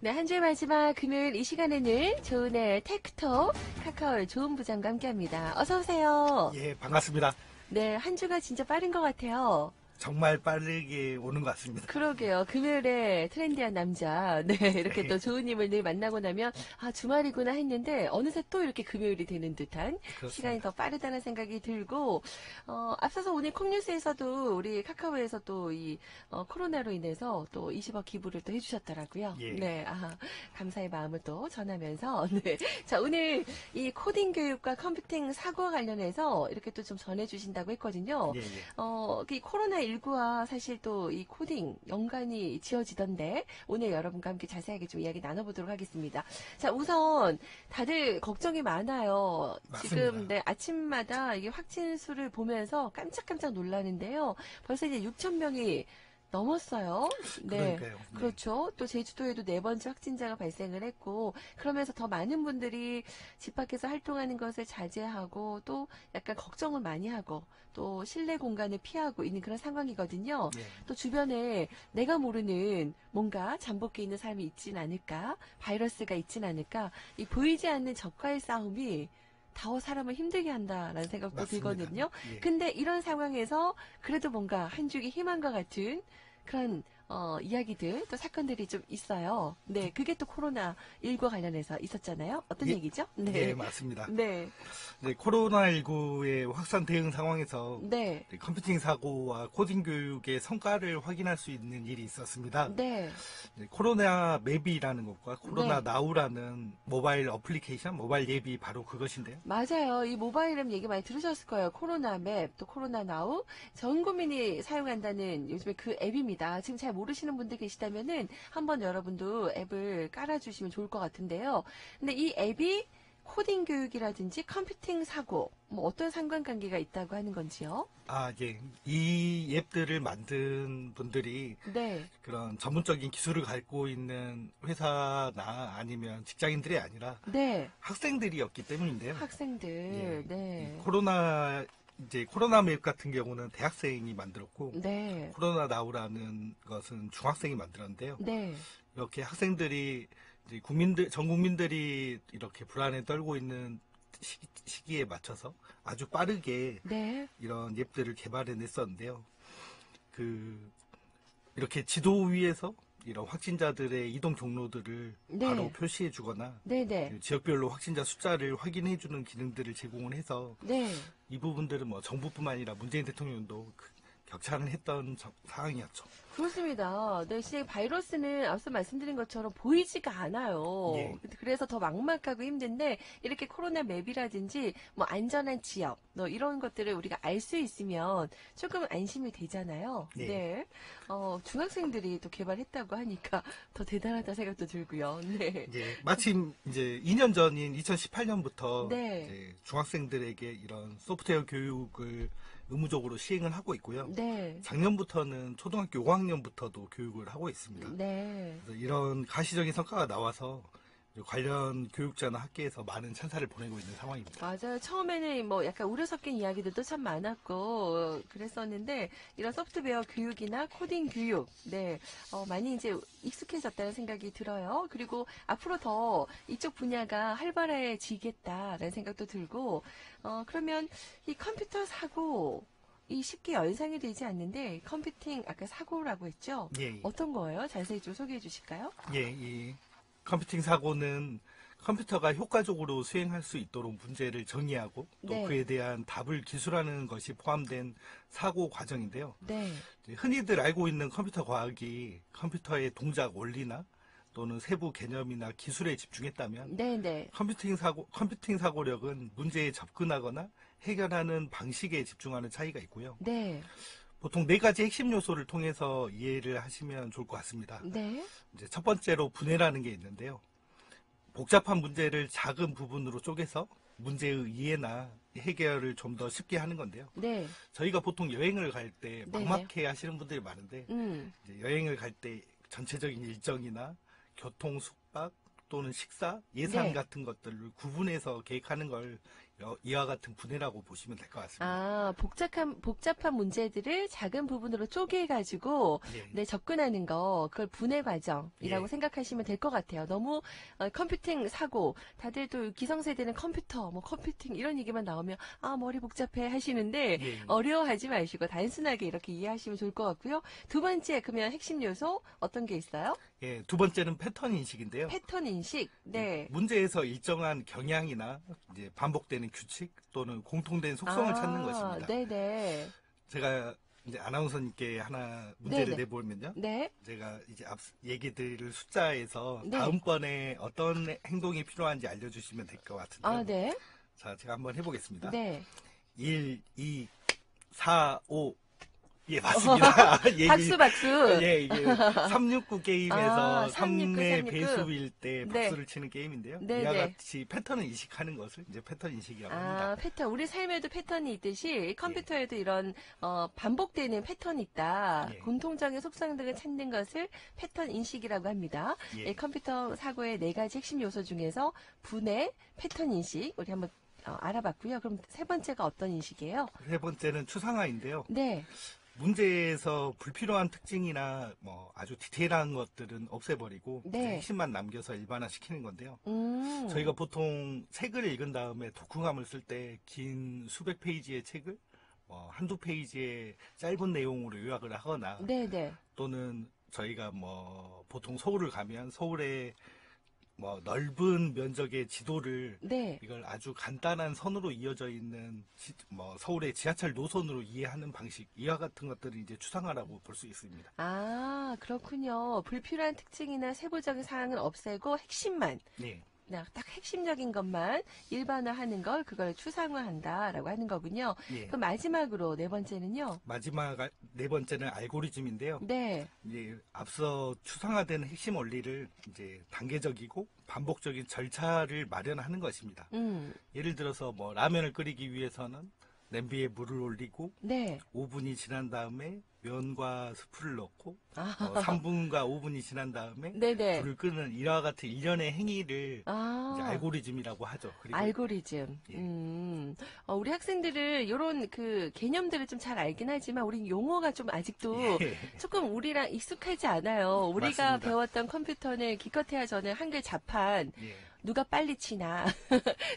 네, 한 주의 마지막 금요일 이 시간에는 좋은의 테크톡 카카오의 좋은 부장과 함께합니다. 어서 오세요. 예, 반갑습니다. 네, 한 주가 진짜 빠른 것 같아요. 정말 빠르게 오는 것 같습니다. 그러게요. 금요일에 트렌디한 남자. 네, 이렇게 또 좋은님을 늘 만나고 나면, 아, 주말이구나 했는데, 어느새 또 이렇게 금요일이 되는 듯한 그렇습니다. 시간이 더 빠르다는 생각이 들고, 앞서서 오늘 콩뉴스에서도 우리 카카오에서 또 이, 코로나로 인해서 또 20억 기부를 또 해주셨더라고요. 예. 네, 감사의 마음을 또 전하면서, 네. 자, 오늘 이 코딩 교육과 컴퓨팅 사고와 관련해서 이렇게 또 좀 전해주신다고 했거든요. 예, 예. 이 코로나19와 사실 또 이 코딩 연관이 지어지던데 오늘 여러분과 함께 자세하게 좀 이야기 나눠보도록 하겠습니다. 자, 우선 다들 걱정이 많아요. 맞습니다. 지금 네, 아침마다 이게 확진 수를 보면서 깜짝깜짝 놀라는데요. 벌써 이제 6천 명이 넘었어요. 네. 그러니까요. 네. 그렇죠. 또 제주도에도 네 번째 확진자가 발생을 했고, 그러면서 더 많은 분들이 집 밖에서 활동하는 것을 자제하고, 또 약간 걱정을 많이 하고, 또 실내 공간을 피하고 있는 그런 상황이거든요. 예. 또 주변에 내가 모르는 뭔가 잠복해 있는 사람이 있진 않을까, 바이러스가 있진 않을까, 이 보이지 않는 적과의 싸움이 더 사람을 힘들게 한다라는 생각도 맞습니다. 들거든요. 예. 근데 이런 상황에서 그래도 뭔가 한 줄기 희망과 같은 그런 이야기들 또 사건들이 좀 있어요. 네, 그게 또 코로나19 관련해서 있었잖아요. 어떤 예. 얘기죠? 예, 맞습니다. 네, 네, 코로나19의 확산 대응 상황에서 네, 컴퓨팅 사고와 코딩 교육의 성과를 확인할 수 있는 일이 있었습니다. 네, 네, 코로나 맵이라는 것과 코로나 네. 나우라는 모바일 어플리케이션, 모바일 앱이 바로 그것인데요. 맞아요. 이 모바일 앱 얘기 많이 들으셨을 거예요. 코로나 맵, 또 코로나 나우. 전 국민이 사용한다는 요즘에 그 앱입니다. 지금 잘 모르시는 분들 계시다면은 한번 여러분도 앱을 깔아주시면 좋을 것 같은데요. 근데 이 앱이 코딩 교육이라든지 컴퓨팅 사고, 뭐 어떤 상관관계가 있다고 하는 건지요? 아, 예. 이 앱들을 만든 분들이 네, 그런 전문적인 기술을 갖고 있는 회사나 아니면 직장인들이 아니라 네. 학생들이었기 때문인데요. 학생들, 예. 네, 이 코로나 맵 같은 경우는 대학생이 만들었고, 네, 코로나 나우라는 것은 중학생이 만들었는데요. 네, 이렇게 학생들이 이제 전 국민들이 이렇게 불안에 떨고 있는 시기에 맞춰서 아주 빠르게 네, 이런 앱들을 개발해냈었는데요. 이렇게 지도 위에서 이런 확진자들의 이동 경로들을 네. 바로 표시해 주거나 네, 네, 지역별로 확진자 숫자를 확인해 주는 기능들을 제공을 해서 네. 이 부분들은 뭐 정부뿐만 아니라 문재인 대통령도 격찬을 했던 상황이었죠. 그렇습니다. 네, 실제 바이러스는 앞서 말씀드린 것처럼 보이지가 않아요. 예. 그래서 더 막막하고 힘든데 이렇게 코로나 맵이라든지 뭐 안전한 지역, 뭐 이런 것들을 우리가 알 수 있으면 조금 안심이 되잖아요. 네. 네. 중학생들이 또 개발했다고 하니까 더 대단하다 생각도 들고요. 네. 이제 마침 이제 2년 전인 2018년부터 네. 중학생들에게 이런 소프트웨어 교육을 의무적으로 시행을 하고 있고요. 네. 작년부터는 초등학교 5학년부터도 교육을 하고 있습니다. 네. 그래서 이런 가시적인 성과가 나와서 관련 교육자나 학계에서 많은 찬사를 보내고 있는 상황입니다. 맞아요. 처음에는 뭐 약간 우려 섞인 이야기들도 참 많았고 그랬었는데 이런 소프트웨어 교육이나 코딩 교육, 네, 많이 이제 익숙해졌다는 생각이 들어요. 그리고 앞으로 더 이쪽 분야가 활발해지겠다라는 생각도 들고, 그러면 이 컴퓨터 사고 이 쉽게 연상이 되지 않는데 컴퓨팅 아까 사고라고 했죠? 예, 어떤 거예요? 자세히 좀 소개해 주실까요? 예, 이 컴퓨팅 사고는 컴퓨터가 효과적으로 수행할 수 있도록 문제를 정의하고 또 네. 그에 대한 답을 기술하는 것이 포함된 사고 과정인데요. 네. 흔히들 알고 있는 컴퓨터 과학이 컴퓨터의 동작 원리나 또는 세부 개념이나 기술에 집중했다면 네, 네. 컴퓨팅 사고력은 문제에 접근하거나 해결하는 방식에 집중하는 차이가 있고요. 네. 보통 네 가지 핵심 요소를 통해서 이해를 하시면 좋을 것 같습니다. 네. 이제 첫 번째로 분해라는 게 있는데요. 복잡한 문제를 작은 부분으로 쪼개서 문제의 이해나 해결을 좀 더 쉽게 하는 건데요. 네. 저희가 보통 여행을 갈 때 네네. 막막해 하시는 분들이 많은데 이제 여행을 갈 때 전체적인 일정이나 교통, 숙박 또는 식사, 예산 네. 같은 것들을 구분해서 계획하는 걸 이와 같은 분해라고 보시면 될 것 같습니다. 아, 복잡한 문제들을 작은 부분으로 쪼개가지고, 예. 네, 접근하는 거, 그걸 분해 과정이라고 예. 생각하시면 될 것 같아요. 너무, 컴퓨팅 사고, 다들 또 기성세대는 컴퓨터, 뭐 컴퓨팅 이런 얘기만 나오면, 아, 머리 복잡해 하시는데, 예. 어려워하지 마시고, 단순하게 이렇게 이해하시면 좋을 것 같고요. 두 번째, 그러면 핵심 요소, 어떤 게 있어요? 예, 두 번째는 패턴 인식인데요. 패턴 인식, 네. 문제에서 일정한 경향이나 이제 반복되는 규칙 또는 공통된 속성을 찾는 것입니다. 네네. 제가 이제 아나운서님께 하나 문제를 네네. 내보면요. 네. 제가 이제 앞 얘기 드릴 숫자에서 네. 다음번에 어떤 행동이 필요한지 알려주시면 될 것 같은데요. 아, 네. 자, 제가 한번 해보겠습니다. 네. 1, 2, 4, 5. 예, 맞습니다. 예, 박수, 박수. 예, 이게 369 게임에서 아, 369, 3의 369. 배수일 때 네. 박수를 치는 게임인데요. 네, 이와 네. 같이 패턴을 인식하는 것을 이제 패턴 인식이라고 아, 합니다. 패턴. 우리 삶에도 패턴이 있듯이 컴퓨터에도 이런 반복되는 패턴이 있다. 예. 공통적인 속성 등을 찾는 것을 패턴 인식이라고 합니다. 예. 예, 컴퓨터 사고의 네 가지 핵심 요소 중에서 분해, 패턴 인식 우리 한번 알아봤고요. 그럼 세 번째가 어떤 인식이에요? 세 번째는 추상화인데요. 네. 문제에서 불필요한 특징이나 뭐 아주 디테일한 것들은 없애버리고 네. 이제 핵심만 남겨서 일반화시키는 건데요. 음. 저희가 보통 책을 읽은 다음에 독후감을 쓸 때 긴 수백 페이지의 책을 한두 페이지의 짧은 내용으로 요약을 하거나 네네. 또는 저희가 뭐 보통 서울을 가면 서울의 뭐 넓은 면적의 지도를 네. 이걸 아주 간단한 선으로 이어져 있는 뭐 서울의 지하철 노선으로 이해하는 방식 이와 같은 것들을 이제 추상화라고 볼 수 있습니다. 아, 그렇군요. 불필요한 특징이나 세부적인 사항은 없애고 핵심만 네. 그냥 딱 핵심적인 것만 일반화하는 걸 그걸 추상화한다라고 하는 거군요. 예. 그럼 마지막으로 네 번째는요. 마지막 네 번째는 알고리즘인데요. 네. 이제 앞서 추상화된 핵심 원리를 이제 단계적이고 반복적인 절차를 마련하는 것입니다. 예를 들어서 뭐 라면을 끓이기 위해서는 냄비에 물을 올리고 네. 5분이 지난 다음에 면과 스프를 넣고 아, 3분과 5분이 지난 다음에 네네. 불을 끄는 이와 같은 일련의 행위를 이제 아, 알고리즘이라고 하죠. 그리고 알고리즘. 예. 우리 학생들은 이런 그 개념들을 좀 잘 알긴 하지만 우리 용어가 좀 아직도 예. 조금 우리랑 익숙하지 않아요. 우리가 맞습니다. 배웠던 컴퓨터는 기껏해야 저는 한글 자판 예. 누가 빨리 치나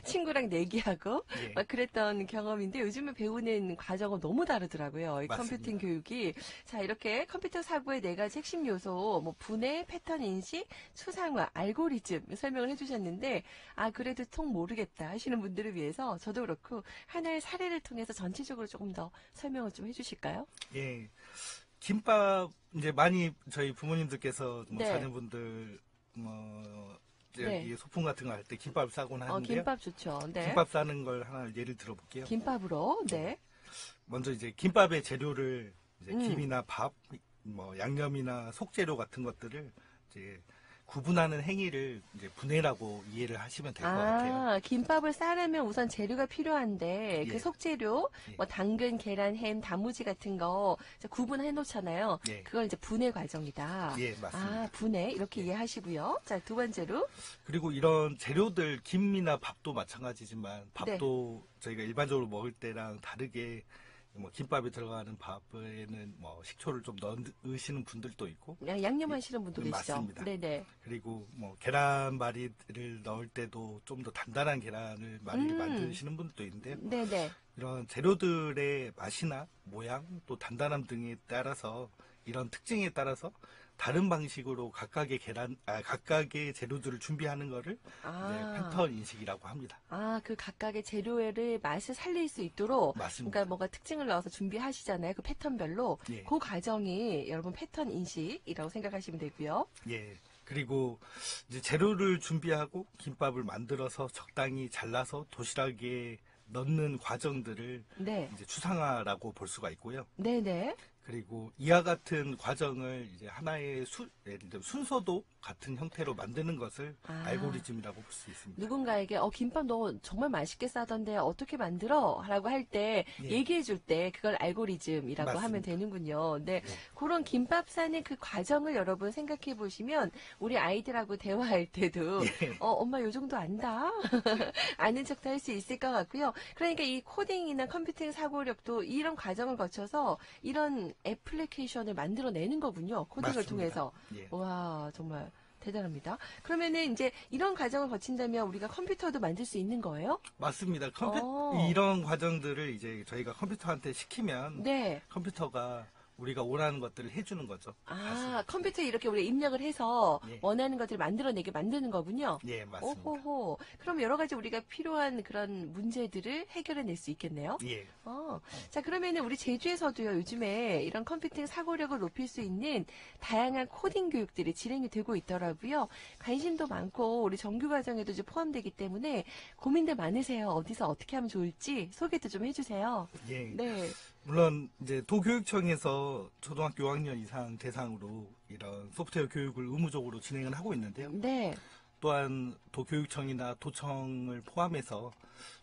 친구랑 내기하고 예. 막 그랬던 경험인데 요즘에 배우는 과정은 너무 다르더라고요. 이 맞습니다. 컴퓨팅 교육이. 자, 이렇게 컴퓨터 사고의 네 가지 핵심 요소, 뭐 분해, 패턴 인식, 추상화, 알고리즘 설명을 해주셨는데 아, 그래도 통 모르겠다 하시는 분들을 위해서 저도 그렇고 하나의 사례를 통해서 전체적으로 조금 더 설명을 좀 해주실까요? 예. 김밥 이제 많이 저희 부모님들께서 뭐 네. 자녀분들 뭐 저기 네. 소풍 같은 거 할 때 김밥 싸곤 하는데요. 김밥 좋죠. 네. 김밥 싸는 걸 하나 예를 들어볼게요. 김밥으로, 네. 먼저 이제 김밥의 재료를 이제 음. 김이나 밥, 뭐 양념이나 속재료 같은 것들을 이제 구분하는 행위를 이제 분해라고 이해를 하시면 될 것 같아요. 아, 김밥을 싸려면 우선 재료가 필요한데 예. 그 속재료, 예. 뭐 당근, 계란, 햄, 단무지 같은 거 이제 구분해 놓잖아요. 예. 그걸 이제 분해 과정이다. 예, 맞습니다. 아, 분해 이렇게 예. 이해하시고요. 자, 두 번째로 그리고 이런 재료들 김이나 밥도 마찬가지지만 밥도 네. 저희가 일반적으로 먹을 때랑 다르게 뭐 김밥에 들어가는 밥에는 뭐 식초를 좀 넣으시는 분들도 있고 양념하시는 분도 예, 계시죠. 맞습니다. 네네. 그리고 뭐 계란말이를 넣을 때도 좀 더 단단한 계란말이를 만드시는 분들도 있는데요. 네네. 이런 재료들의 맛이나 모양 또 단단함 등에 따라서 이런 특징에 따라서 다른 방식으로 각각의 재료들을 준비하는 거를 이제 패턴 인식이라고 합니다. 아, 그 각각의 재료의 맛을 살릴 수 있도록 맞습니다. 그러니까 뭔가 특징을 넣어서 준비하시잖아요. 그 패턴별로. 예. 그 과정이 여러분 패턴 인식이라고 생각하시면 되고요. 예. 그리고 이제 재료를 준비하고 김밥을 만들어서 적당히 잘라서 도시락에 넣는 과정들을 네. 이제 추상화라고 볼 수가 있고요. 네네. 그리고 이와 같은 과정을 이제 하나의 예를 들어 순서도 같은 형태로 만드는 것을 아. 알고리즘이라고 볼 수 있습니다. 누군가에게 김밥 너 정말 맛있게 싸던데 어떻게 만들어? 라고 할 때 예. 얘기해 줄 때 그걸 알고리즘이라고 맞습니다. 하면 되는군요. 네. 예. 그런 김밥 싸는 그 과정을 여러분 생각해 보시면 우리 아이들하고 대화할 때도 예. 엄마 요 정도 안다? 아는 척도 할 수 있을 것 같고요. 그러니까 이 코딩이나 컴퓨팅 사고력도 이런 과정을 거쳐서 이런 애플리케이션을 만들어내는 거군요. 코딩을 맞습니다. 통해서. 예. 와, 정말 대단합니다. 그러면은 이제 이런 과정을 거친다면 우리가 컴퓨터도 만들 수 있는 거예요? 맞습니다. 어. 이런 과정들을 이제 저희가 컴퓨터한테 시키면 네. 컴퓨터가 우리가 원하는 것들을 해주는 거죠. 아, 컴퓨터에 이렇게 우리가 입력을 해서 예. 원하는 것들을 만들어내게 만드는 거군요. 예, 맞습니다. 오호호. 그럼 여러 가지 우리가 필요한 그런 문제들을 해결해낼 수 있겠네요. 예. 자, 그러면은 우리 제주에서도요, 요즘에 이런 컴퓨팅 사고력을 높일 수 있는 다양한 코딩 교육들이 진행이 되고 있더라고요. 관심도 많고, 우리 정규 과정에도 이제 포함되기 때문에 고민들 많으세요. 어디서 어떻게 하면 좋을지 소개도 좀 해주세요. 예. 네. 물론 이제 도교육청에서 초등학교 5학년 이상 대상으로 이런 소프트웨어 교육을 의무적으로 진행을 하고 있는데요. 네. 또한 도교육청이나 도청을 포함해서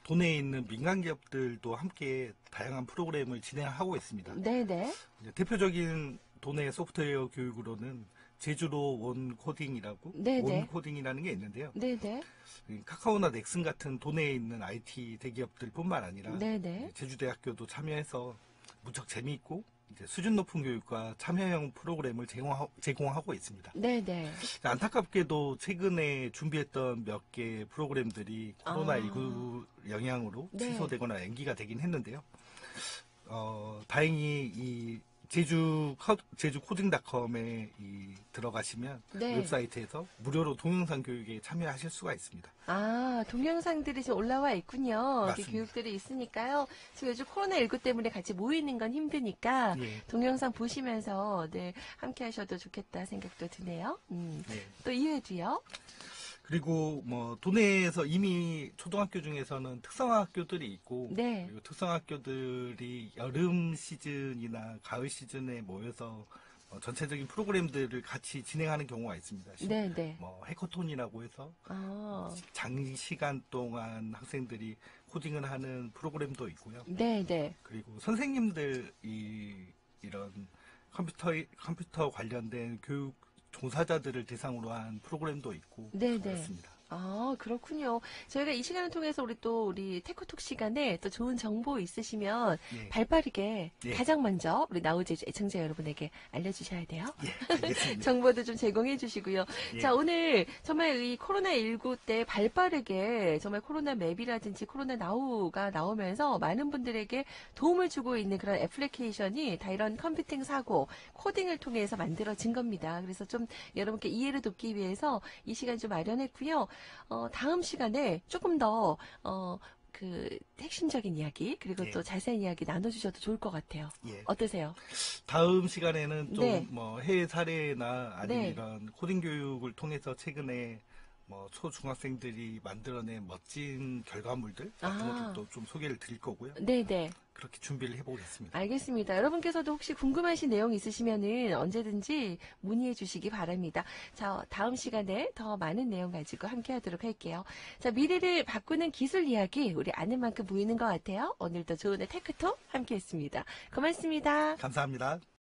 도내에 있는 민간 기업들도 함께 다양한 프로그램을 진행하고 있습니다. 네네. 이제 대표적인 도내 소프트웨어 교육으로는 제주도 원코딩이라고 네네. 원코딩이라는 게 있는데요. 네네. 카카오나 넥슨 같은 도내에 있는 IT 대기업들뿐만 아니라 네네. 제주대학교도 참여해서 무척 재미있고 이제 수준 높은 교육과 참여형 프로그램을 제공하고 있습니다. 네네. 안타깝게도 최근에 준비했던 몇 개 프로그램들이 코로나19 영향으로 네. 취소되거나 연기가 되긴 했는데요. 다행히 이 제주 코딩닷컴에 들어가시면 네. 웹사이트에서 무료로 동영상 교육에 참여하실 수가 있습니다. 아, 동영상들이 지금 올라와 있군요. 이렇게 맞습니다. 교육들이 있으니까요. 지금 요즘 코로나19 때문에 같이 모이는 건 힘드니까 예. 동영상 보시면서 네, 함께 하셔도 좋겠다 생각도 드네요. 네. 또 이외에도요. 그리고 뭐 도내에서 이미 초등학교 중에서는 특성화학교들이 있고 네. 그리고 특성화학교들이 여름 시즌이나 가을 시즌에 모여서 전체적인 프로그램들을 같이 진행하는 경우가 있습니다. 네, 네. 뭐 해커톤이라고 해서 아, 장시간 동안 학생들이 코딩을 하는 프로그램도 있고요. 네, 네. 그리고 선생님들이 이런 컴퓨터 관련된 교육 종사자들을 대상으로 한 프로그램도 있고 네, 네. 그렇습니다. 아, 그렇군요. 저희가 이 시간을 통해서 우리 테크톡 시간에 또 좋은 정보 있으시면 예. 발빠르게 예. 가장 먼저 우리 나우제주 애청자 여러분에게 알려주셔야 돼요. 예, 알겠습니다. 정보도 좀 제공해 주시고요. 예. 자, 오늘 정말 이 코로나19 때 발빠르게 정말 코로나 맵이라든지 코로나 나우가 나오면서 많은 분들에게 도움을 주고 있는 그런 애플리케이션이 다 이런 컴퓨팅 사고, 코딩을 통해서 만들어진 겁니다. 그래서 좀 여러분께 이해를 돕기 위해서 이 시간 좀 마련했고요. 다음 시간에 조금 더, 그 핵심적인 이야기 그리고 예. 또 자세한 이야기 나눠주셔도 좋을 것 같아요. 예. 어떠세요? 다음 시간에는 좀 네. 뭐 해외 사례나 아니면 네. 이런 코딩 교육을 통해서 최근에 뭐 초중학생들이 만들어낸 멋진 결과물들 같은 아. 것들도 좀 소개를 드릴 거고요. 네네. 그렇게 준비를 해보겠습니다. 알겠습니다. 여러분께서도 혹시 궁금하신 내용 있으시면은 언제든지 문의해 주시기 바랍니다. 자, 다음 시간에 더 많은 내용 가지고 함께 하도록 할게요. 자, 미래를 바꾸는 기술 이야기, 우리 아는 만큼 보이는 것 같아요. 오늘도 좋은 테크톡 함께 했습니다. 고맙습니다. 감사합니다.